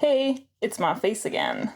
Hey, it's my face again.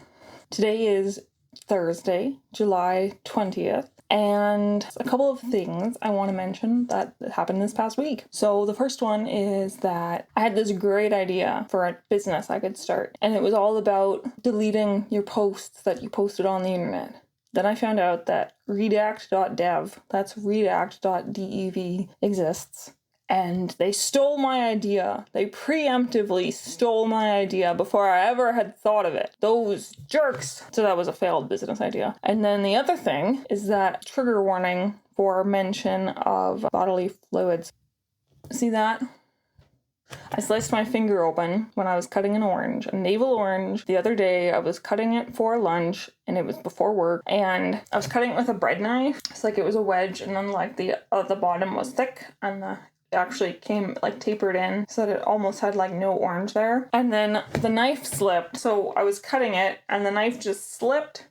Today is Thursday, July 20th, and a couple of things I want to mention that happened this past week. So the first one is that I had this great idea for a business I could start, and it was all about deleting your posts that you posted on the internet. Then I found out that redact.dev, that's redact.dev, exists. And they stole my idea. They preemptively stole my idea before I ever had thought of it. Those jerks! So that was a failed business idea. And then the other thing is that trigger warning for mention of bodily fluids. See that? I sliced my finger open when I was cutting an orange, a navel orange. The other day I was cutting it for lunch and it was before work, and I was cutting it with a bread knife. It's like it was a wedge, and then like the bottom was thick and it actually came like tapered in so that it almost had like no orange there. And then the knife slipped, so I was cutting it and the knife just slipped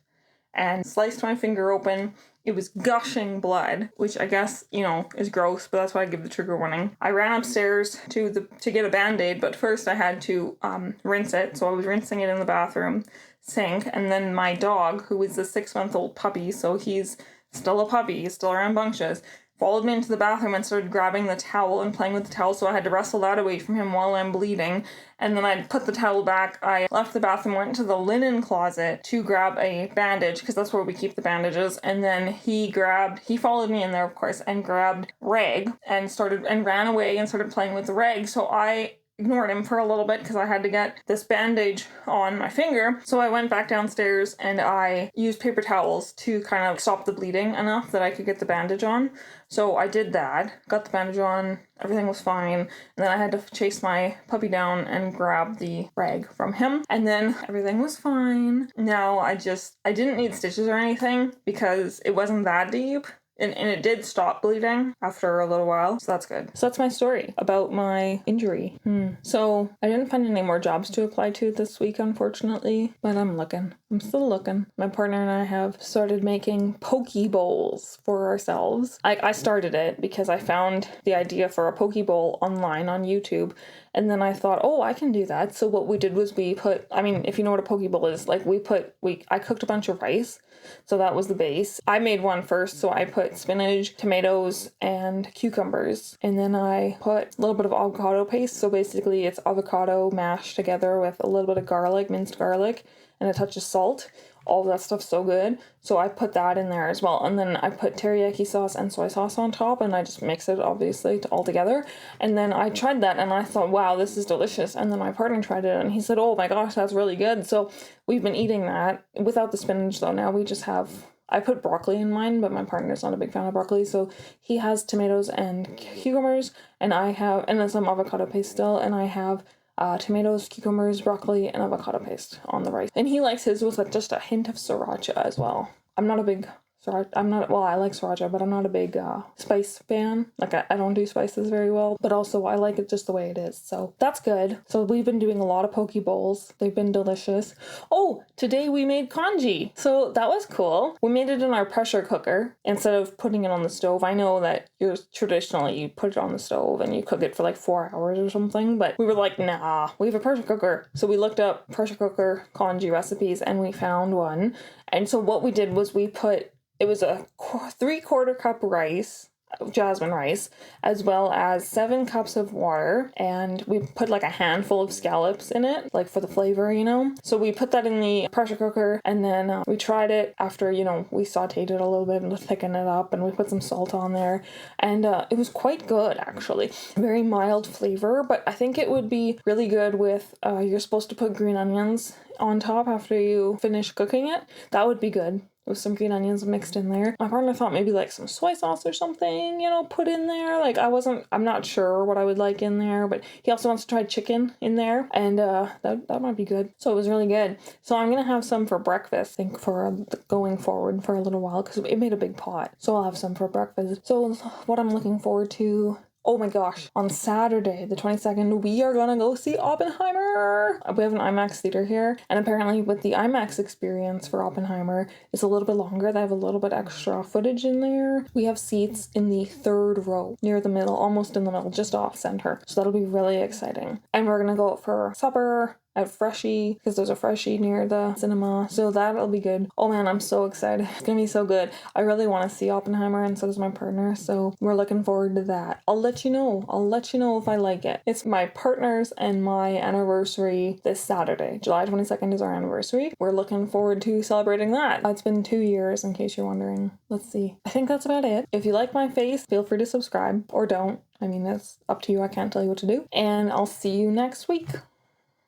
and sliced my finger open. It was gushing blood, which I guess, is gross, but that's why I give the trigger warning. I ran upstairs to get a Band-Aid, but first I had to rinse it, so I was rinsing it in the bathroom sink, and then my dog, who is a 6-month-old puppy, so he's still a puppy, he's still rambunctious, followed me into the bathroom and started grabbing the towel and playing with the towel, so I had to wrestle that away from him while I'm bleeding. And then I put the towel back. I left the bathroom, went into the linen closet to grab a bandage, because that's where we keep the bandages. And then he followed me in there, of course, and grabbed rag and ran away and started playing with the rag. So I ignored him for a little bit because I had to get this bandage on my finger. So I went back downstairs and I used paper towels to kind of stop the bleeding enough that I could get the bandage on. So I did that, got the bandage on, everything was fine, and then I had to chase my puppy down and grab the rag from him, and then everything was fine. Now I didn't need stitches or anything because it wasn't that deep. And it did stop bleeding after a little while, so that's good. So that's my story about my injury. So I didn't find any more jobs to apply to this week, unfortunately, but I'm looking. I'm still looking. My partner and I have started making poke bowls for ourselves. I started it because I found the idea for a poke bowl online on YouTube, and then I thought, oh, I can do that. So what we did was if you know what a poke bowl is, I cooked a bunch of rice. So that was the base. I made one first, so I put spinach, tomatoes, and cucumbers. And then I put a little bit of avocado paste. So basically it's avocado mashed together with a little bit of garlic, minced garlic, and a touch of salt. All of that stuff's so good. So I put that in there as well. And then I put teriyaki sauce and soy sauce on top, and I just mix it obviously all together. And then I tried that and I thought, wow, this is delicious. And then my partner tried it and he said, oh my gosh, that's really good. So we've been eating that without the spinach though. Now we just I put broccoli in mine, but my partner's not a big fan of broccoli. So he has tomatoes and cucumbers, and then some avocado paste still, and I have tomatoes, cucumbers, broccoli, and avocado paste on the rice. And he likes his with just a hint of sriracha as well. I like sriracha, but I'm not a big spice fan. I don't do spices very well, but also I like it just the way it is. So that's good. So we've been doing a lot of poke bowls. They've been delicious. Oh, today we made congee. So that was cool. We made it in our pressure cooker instead of putting it on the stove. I know that traditionally you put it on the stove and you cook it for like 4 hours or something, but we were like, nah, we have a pressure cooker. So we looked up pressure cooker congee recipes and we found one. And so what we did was it was a 3/4 cup rice, jasmine rice, as well as 7 cups of water, and we put like a handful of scallops in it, like for the flavor, So we put that in the pressure cooker, and then we tried it after, we sauteed it a little bit and thicken it up, and we put some salt on there, and it was quite good, actually. Very mild flavor, but I think it would be really good with, you're supposed to put green onions on top after you finish cooking it. That would be good with some green onions mixed in there. My partner thought maybe like some soy sauce or something, put in there. I'm not sure what I would like in there, but he also wants to try chicken in there, and that might be good. So it was really good. So I'm gonna have some for breakfast, I think, for going forward for a little while, because it made a big pot. So I'll have some for breakfast. So what I'm looking forward to, oh my gosh, on Saturday, the 22nd, we are gonna go see Oppenheimer. We have an IMAX theater here, and apparently with the IMAX experience for Oppenheimer, it's a little bit longer. They have a little bit extra footage in there. We have seats in the 3rd row, near the middle, almost in the middle, just off center. So that'll be really exciting. And we're gonna go out for supper, at Freshie, because there's a Freshie near the cinema. So that'll be good. Oh man, I'm so excited. It's gonna be so good. I really want to see Oppenheimer, and so does my partner. So we're looking forward to that. I'll let you know. I'll let you know if I like it. It's my partner's and my anniversary this Saturday. July 22nd is our anniversary. We're looking forward to celebrating that. It's been 2 years, in case you're wondering. Let's see. I think that's about it. If you like my face, feel free to subscribe or don't. I mean, that's up to you. I can't tell you what to do. And I'll see you next week.